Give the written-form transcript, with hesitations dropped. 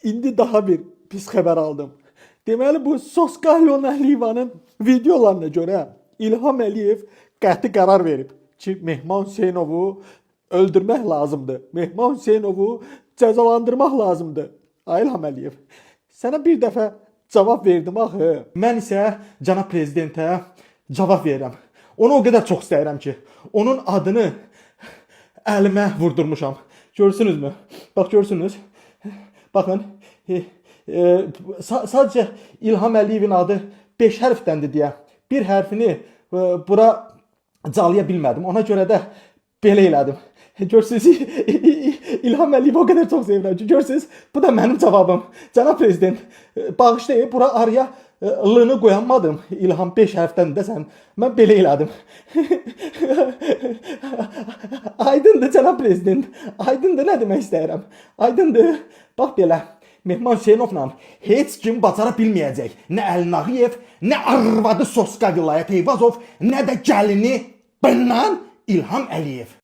İndi daha bir pis xəbər aldım. Deməli bu Soskalyon Əliyevanın videolarına görə İlham Əliyev qəti qərar verib ki, Mehman Hüseynovu öldürmək lazımdır. Mehman Hüseynovu cəzalandırmaq lazımdır. Ay İlham Əliyev, sənə bir dəfə cavab verdim axı. Mən isə cənab prezidentə cavab verirəm. Onu o qədər çox istəyirəm ki, onun adını əlimə vurdurmuşam. Görsünüzmü? Bax görsünüz. Baxın, sadəcə İlham Əliyevin adı 5 hərfdəndir deyə bir hərfini bura calaya bilmədim. Ona görə də belə elədim. Görsünüz, İlham Əliyev o qədər çox sevirəm ki, görsünüz, bu da mənim cavabım. Cənab prezident, bağışlayın, bura araya lını qoyamadım. İlham 5 hərfdən desən, mən belə elədim. Aydındır cənab prezident, aydındır, nə demək istəyirəm. Aydındır, bax belə. Mehman Hüseynovla heç kim bacara bilməyəcək. Nə Əli Nağıyev, nə arvadı Soska Vilayət Eyvazov, nə də gəlini Bənnən İlham Əliyev.